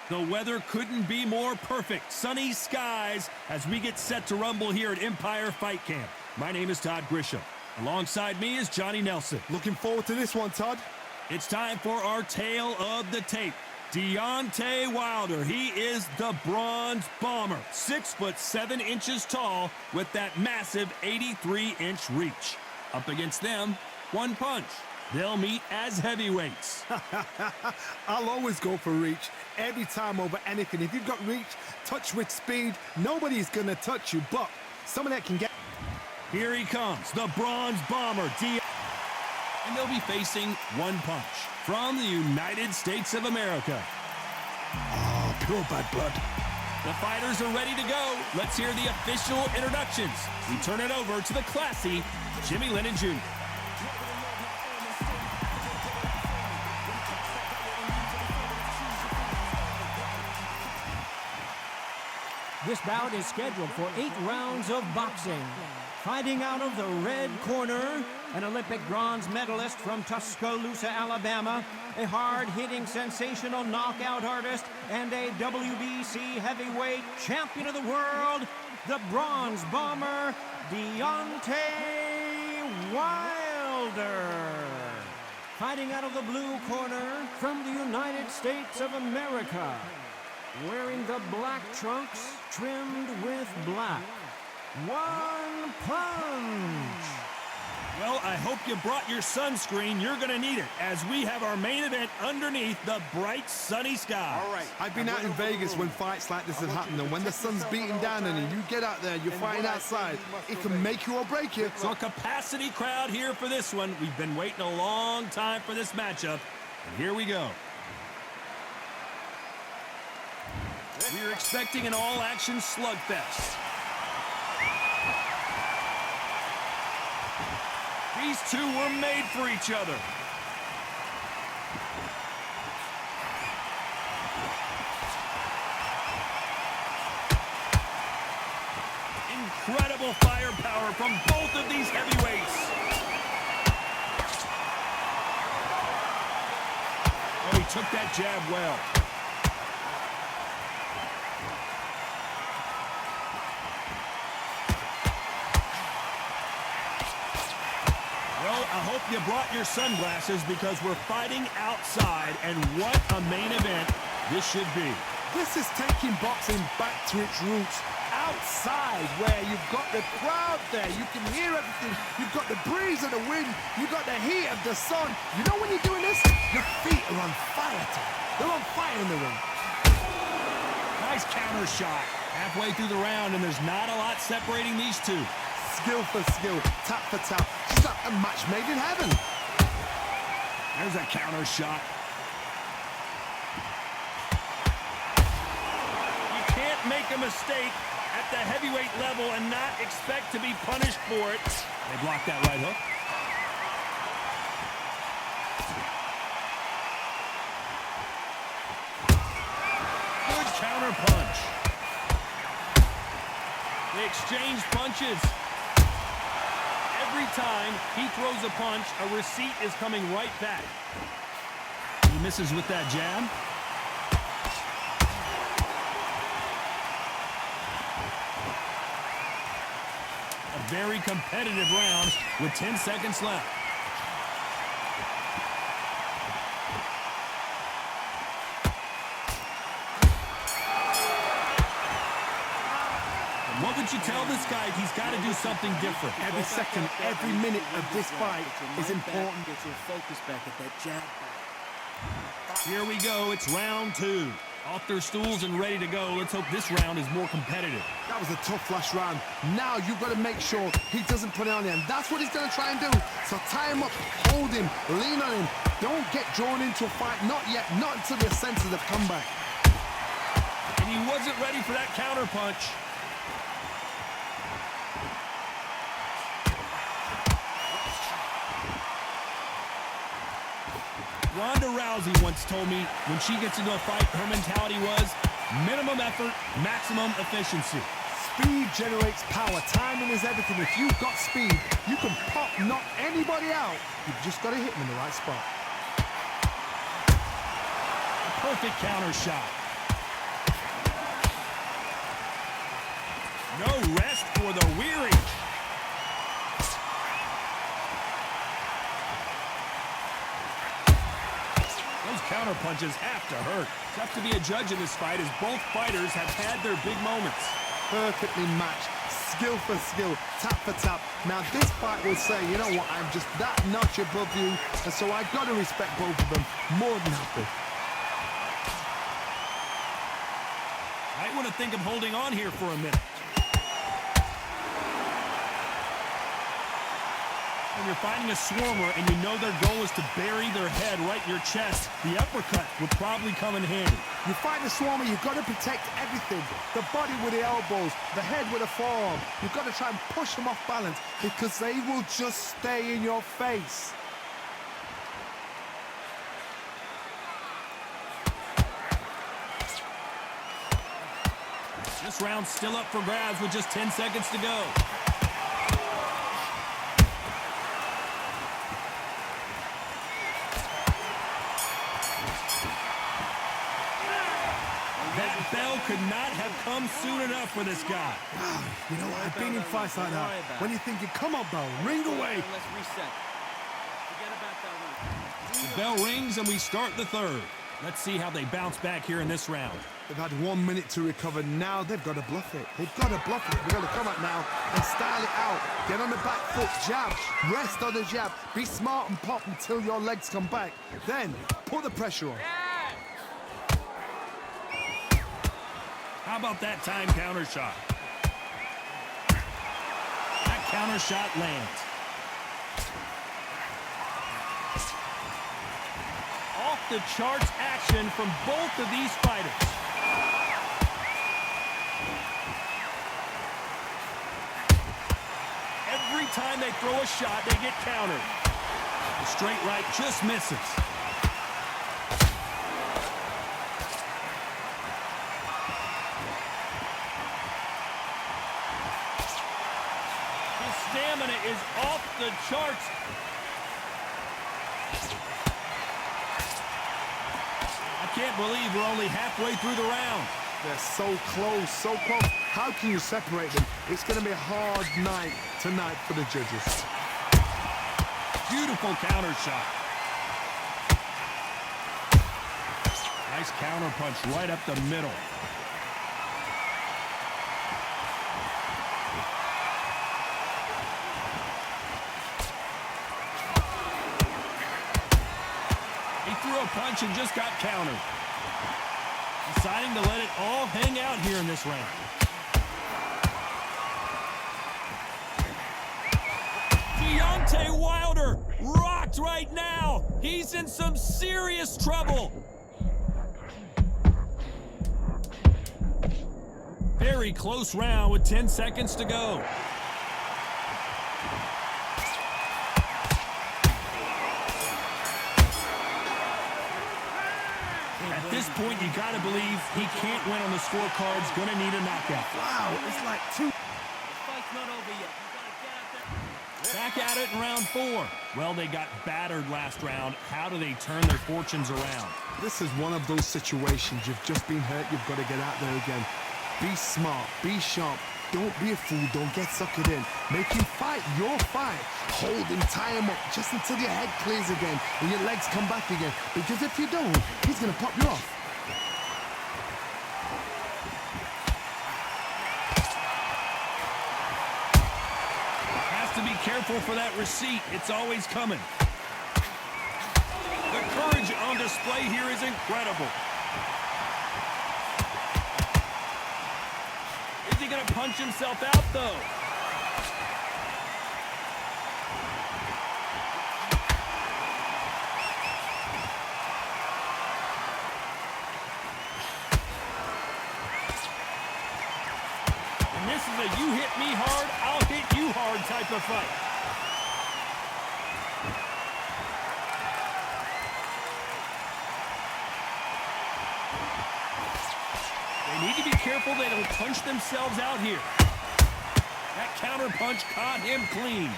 The weather couldn't be more perfect. Sunny skies as we get set to rumble here at Empire Fight Camp. My name is Todd Grisham. Alongside me is Johnny Nelson. Looking forward to this one, Todd. It's time for our tale of the tape. Deontay Wilder, he is the Bronze Bomber. 6'7" tall with that massive 83-inch reach. Up against them, one punch. They'll meet as heavyweights. I'll always go for reach every time over anything. If you've got reach, touch with speed, nobody's gonna touch you, but someone that can get... Here he comes, the Bronze Bomber, and they'll be facing one punch from the United States of America. Oh, pure bad blood. The fighters are ready to go. Let's hear the official introductions. We turn it over to the classy Jimmy Lennon Jr. This bout is scheduled for 8 rounds of boxing. Fighting out of the red corner, an Olympic bronze medalist from Tuscaloosa, Alabama, a hard-hitting, sensational knockout artist, and a WBC heavyweight champion of the world, the Bronze Bomber, Deontay Wilder. Fighting out of the blue corner from the United States of America, wearing the black trunks trimmed with black. One punch. Well, I hope you brought your sunscreen. You're going to need it as we have our main event underneath the bright sunny sky. All right. I've been out in Vegas when fights like this have happened, and when the sun's beating down on you, you get out there, you're fighting outside, it can make you or break you. So a capacity crowd here for this one. We've been waiting a long time for this matchup, and here we go. We're expecting an all-action slugfest. These two were made for each other. Incredible firepower from both of these heavyweights. Oh, he took that jab well. I hope you brought your sunglasses because we're fighting outside, and what a main event this should be. This is taking boxing back to its roots. Outside, where you've got the crowd there, you can hear everything. You've got the breeze of the wind, you've got the heat of the sun. You know when you're doing this, your feet are on fire. They're on fire in the ring. Nice counter shot. Halfway through the round, and there's not a lot separating these two. Skill for skill, tap for tap. Just like a match made in heaven. There's a counter shot. You can't make a mistake at the heavyweight level and not expect to be punished for it. They blocked that right hook. Good counter punch. They exchange punches. Every time he throws a punch, a receipt is coming right back. He misses with that jab. A very competitive round with 10 seconds left. What would you tell this guy? He's got to do something different. Every second, every minute of this fight is important. Get your focus back at that jab. Here we go. It's round 2. Off their stools and ready to go. Let's hope this round is more competitive. That was a tough last round. Now you've got to make sure he doesn't put it on you, and that's what he's going to try and do. So tie him up, hold him, lean on him. Don't get drawn into a fight. Not yet. Not until your senses have come back. And he wasn't ready for that counter punch. Ronda Rousey once told me when she gets into a fight, her mentality was minimum effort, maximum efficiency. Speed generates power. Timing is everything. If you've got speed, you can pop, knock anybody out. You've just got to hit them in the right spot. A perfect counter shot. No rest for the weary. Those counter punches have to hurt. Tough to be a judge in this fight as both fighters have had their big moments. Perfectly matched, skill for skill, tap for tap. Now this fight will say, you know what, I'm just that notch above you, and so I've got to respect both of them more than happy. Might want to think of holding on here for a minute. When you're fighting a swarmer and you know their goal is to bury their head right in your chest, the uppercut would probably come in handy. You fight the swarmer, you've got to protect everything. The body with the elbows, the head with the forearm. You've got to try and push them off balance because they will just stay in your face. This round's still up for grabs with just 10 seconds to go. That bell could not have come soon enough for this guy. Wow, you know what? I've been in fights like that. When you're thinking, come on, bell, ring away. Let's reset. Forget about that one. The bell rings and we start the third. Let's see how they bounce back here in this round. They've had 1 minute to recover. Now they've got to bluff it. They've got to bluff it. They've got to come out now and style it out. Get on the back foot, jab. Rest on the jab. Be smart and pop until your legs come back. Then put the pressure on. How about that time counter shot? That counter shot lands. Off the charts action from both of these fighters. Every time they throw a shot, they get countered. The straight right just misses. Stamina is off the charts. I can't believe we're only halfway through the round. They're so close, so close. How can you separate them? It's going to be a hard night tonight for the judges. Beautiful counter shot. Nice counter punch right up the middle. A punch and just got countered. Deciding to let it all hang out here in this round. Deontay Wilder rocked right now. He's in some serious trouble. Very close round with 10 seconds to go. At this point, you got to believe he can't win on the scorecards. Going to need a knockout. Wow, it's like two. The fight's not over yet. You gotta get out there. Back at it in round 4. Well, they got battered last round. How do they turn their fortunes around? This is one of those situations. You've just been hurt. You've got to get out there again. Be smart. Be sharp. Don't be a fool. Don't get suckered in. Make him fight your fight. Hold him, tie him up just until your head clears again and your legs come back again. Because if you don't, he's going to pop you off. Has to be careful for that receipt. It's always coming. The courage on display here is incredible. Is he going to punch himself out, though? And this is a you hit me hard, I'll hit you hard type of fight. They need to be careful they don't punch themselves out here. That counter punch caught him clean.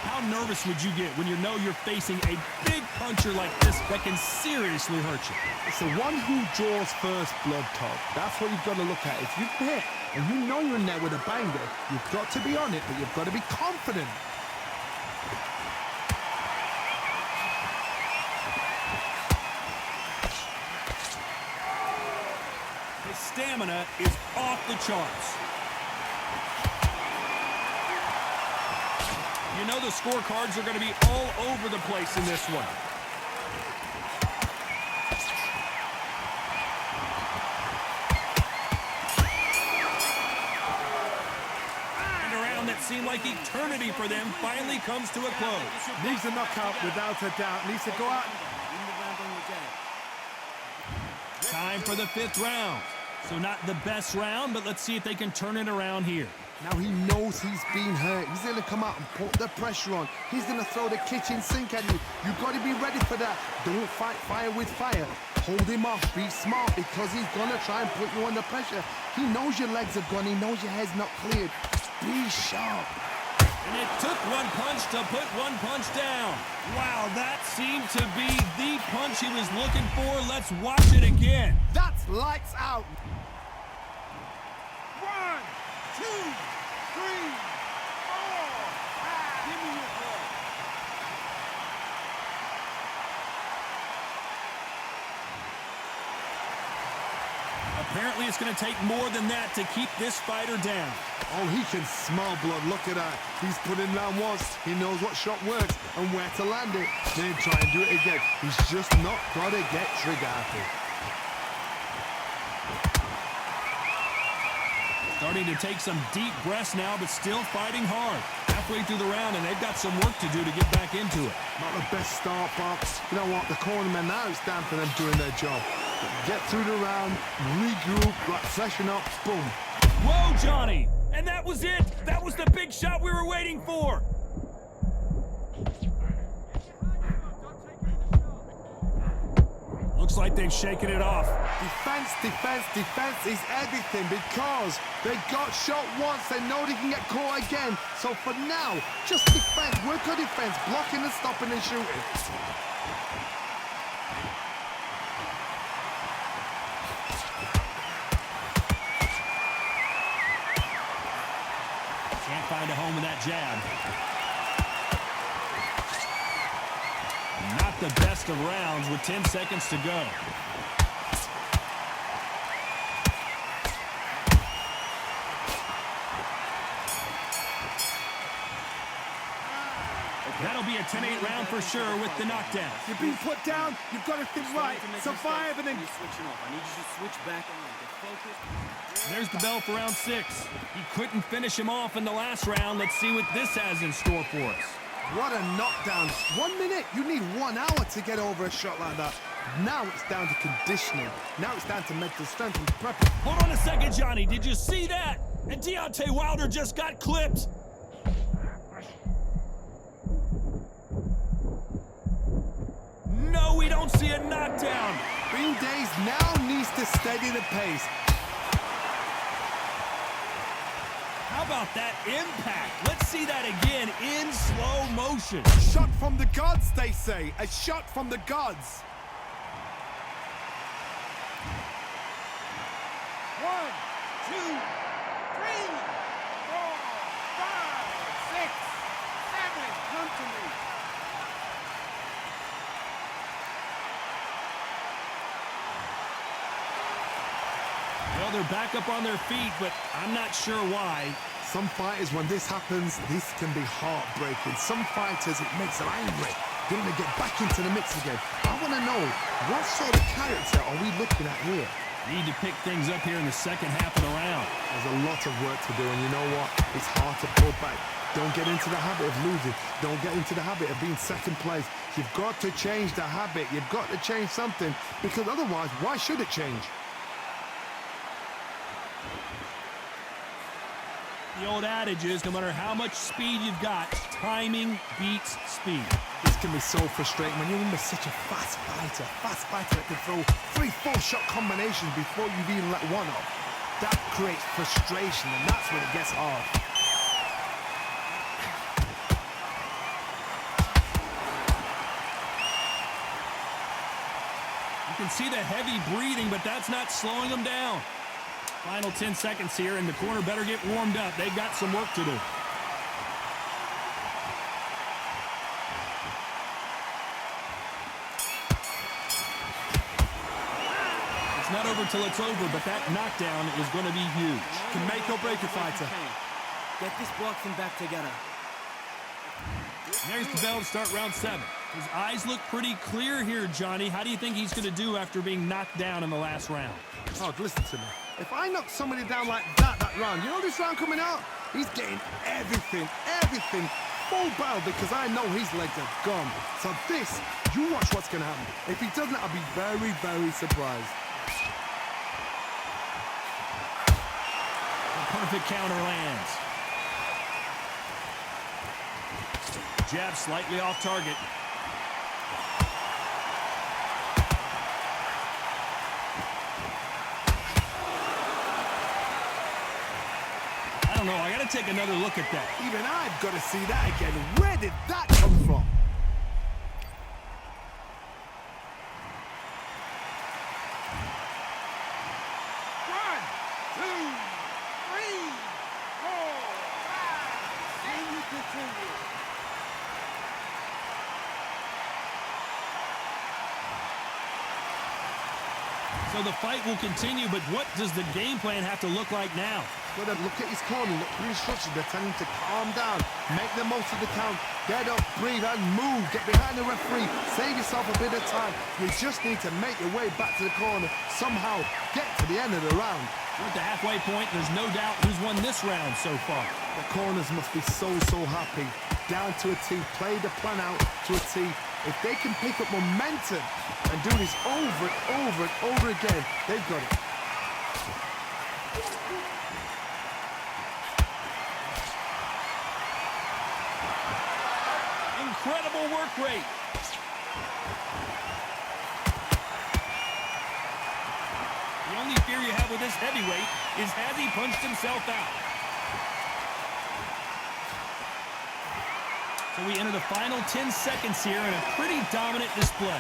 How How nervous would you get when you know you're facing a big puncher like this that can seriously hurt you? It's the one who draws first blood, Todd. That's what you've got to look at. If you've hit and you know you're in there with a banger, you've got to be on it, but you've got to be confident. His stamina is off the charts. You know the scorecards are going to be all over the place in this one. And a round that seemed like eternity for them finally comes to a close. Needs a knockout without a doubt. Needs to go out. Time for the 5th round. So not the best round, but let's see if they can turn it around here. Now he knows he's been hurt. He's going to come out and put the pressure on. He's going to throw the kitchen sink at you. You've got to be ready for that. Don't fight fire with fire. Hold him off. Be smart because he's going to try and put you under pressure. He knows your legs are gone. He knows your head's not cleared. Be sharp. And it took one punch to put one punch down. Wow, that seemed to be the punch he was looking for. Let's watch it again. That's lights out. 1, 2, 3, 4. Give me your blood. Apparently, it's going to take more than that to keep this fighter down. Oh, he can smell blood. Look at that. He's put in round once. He knows what shot works and where to land it. Then try and do it again. He's just not got to get trigger happy. Starting to take some deep breaths now, but still fighting hard. Halfway through the round, and they've got some work to do to get back into it. Not the best start, Box. You know what? The cornermen now, it's down for them doing their job. Get through the round, regroup, like freshen up, boom. Whoa, Johnny! And that was it! That was the big shot we were waiting for! Looks like they've shaken it off. Defense, defense, defense is everything because they got shot once. They know they can get caught again. So for now, just defense. Work on defense, blocking and stopping and shooting. Can't find a home with that jab. Not the best of rounds with 10 seconds to go. That'll be a 10-8 round for sure with the knockdown. You're being put down, you've got to think right. Survive and then... You're switching off. I need you to switch back on. Get focused. There's the bell for round 6. He couldn't finish him off in the last round. Let's see what this has in store for us. What a knockdown. 1 minute, you need 1 hour to get over a shot like that. Now it's down to conditioning. Now it's down to mental strength and prep. Hold on a second, Johnny. Did you see that? And Deontay Wilder just got clipped. No, we don't see a knockdown. Green Days now needs to steady the pace. How about that impact? Let's see that again in slow motion. Shot from the gods, they say. A shot from the gods. 1, 2, 3, 4, 5, 6, 7. Come to me. Well, they're back up on their feet, but I'm not sure why. Some fighters, when this happens, this can be heartbreaking. Some fighters, it makes them angry. They want to get back into the mix again. I want to know, what sort of character are we looking at here? Need to pick things up here in the second half of the round. There's a lot of work to do, and you know what? It's hard to pull back. Don't get into the habit of losing. Don't get into the habit of being second place. You've got to change the habit. You've got to change something, because otherwise, why should it change? The old adage is, no matter how much speed you've got, timing beats speed. This can be so frustrating when you're under such a fast fighter that can throw 3-4 shot combinations before you've even let one off. That creates frustration, and that's when it gets hard. can see the heavy breathing, but that's not slowing him down. Final 10 seconds here, and the corner better get warmed up. They've got some work to do. It's not over till it's over, but that knockdown is going to be huge. Can make or break a fighter. Get this boxing back together. There's the bell to start round 7. His eyes look pretty clear here, Johnny. How do you think he's going to do after being knocked down in the last round? Oh, listen to me. If I knock somebody down like that round, you know this round coming out? He's getting everything, full barrel, because I know his legs are gone. So this, you watch what's going to happen. If he doesn't, I'll be very, very surprised. The perfect counter lands. Jab slightly off target. I don't know. I got to take another look at that. Even I've got to see that again. Where did that come from? One, two, three, four, five. And you continue. So the fight will continue, but what does the game plan have to look like now? Got to look at his corner, look for instructions. They're telling him to calm down, make the most of the count, get up, breathe, and move. Get behind the referee, save yourself a bit of time. You just need to make your way back to the corner, somehow get to the end of the round. We're at the halfway point. There's no doubt who's won this round so far. The corners must be so happy. Down to a T, play the plan out to a T. If they can pick up momentum and do this over and over again, they've got it. Incredible work rate. The only fear you have with this heavyweight is has he punched himself out? So we enter the final 10 seconds here in a pretty dominant display.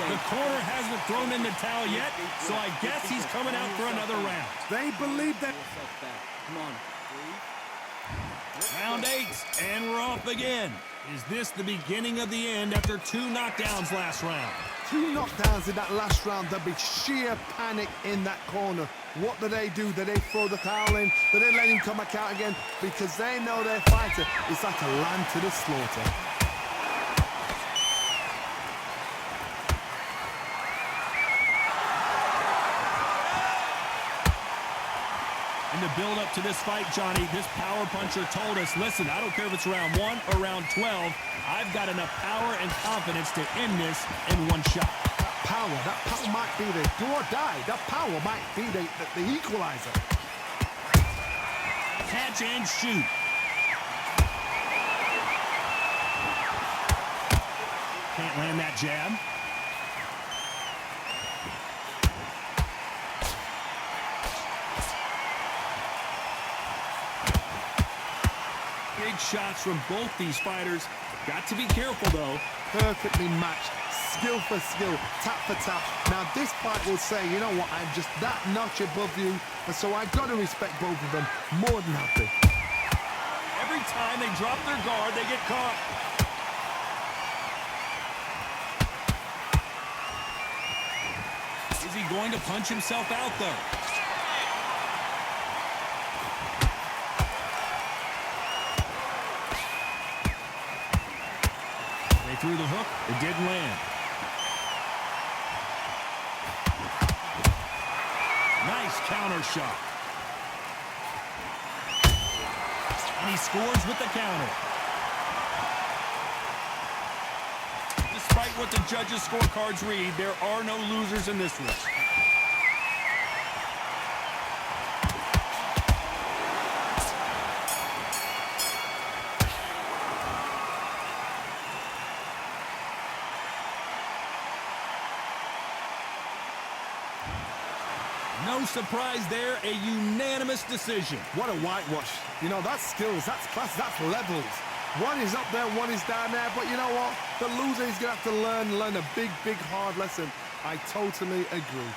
The corner hasn't thrown in the towel yet, so I guess he's coming out for another round. They believe that. Come on. Round 8, and we're off again. Is this the beginning of the end after 2 knockdowns last round? 2 knockdowns in that last round. There'll be sheer panic in that corner. What do? Do they throw the towel in? Do they let him come back out again? Because they know their fighter is like a lamb to the slaughter. In the build-up to this fight, Johnny, this power puncher told us, listen, I don't care if it's round 1 or round 12, I've got enough power and confidence to end this in one shot. That power might be the do or die. That power might be the equalizer. Catch and shoot. Can't land that jab. Big shots from both these fighters. Got to be careful, though. Perfectly matched. Skill for skill. Tap for tap. Now, this fight will say, you know what, I'm just that notch above you, and so I've got to respect both of them more than happy. Every time they drop their guard, they get caught. Is he going to punch himself out, though? They threw the hook. It didn't land. Nice counter shot. And he scores with the counter. Despite what the judges' scorecards read, there are no losers in this one. No surprise there, a unanimous decision. What a whitewash. You know, that's skills, that's class, that's levels. One is up there, one is down there, but you know what? The loser is going to have to learn a big, big, hard lesson. I totally agree.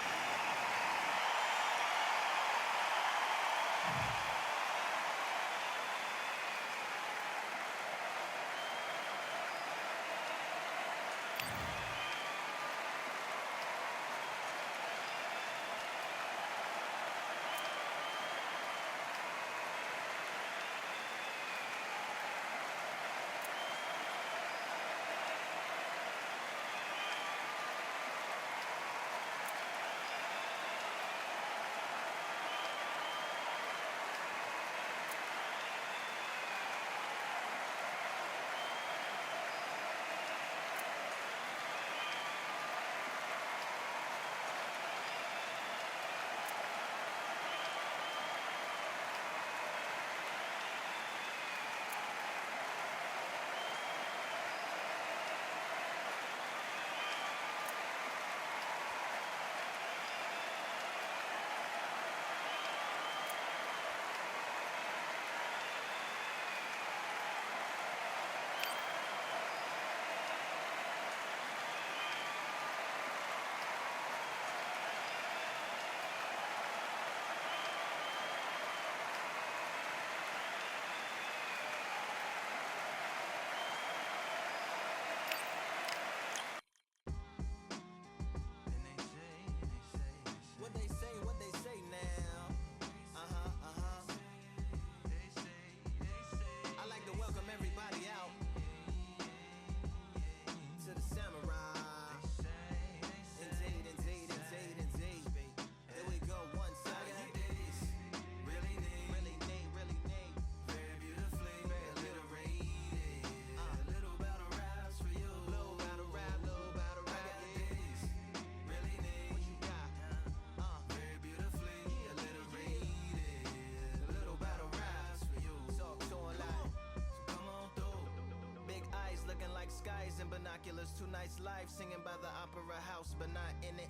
Skies and binoculars, 2 nights live singing by the opera house, but not in it,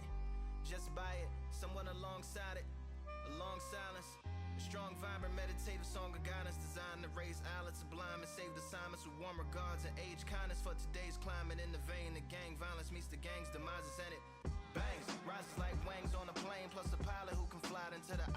just by it, someone alongside it, a long silence, a strong vibrant meditative song of guidance designed to raise eyelids sublime and save the silence with warm regards and age kindness for today's climate. In the vein of gang violence meets the gang's demises, and it bangs, rises like wings on a plane, plus a pilot who can fly into the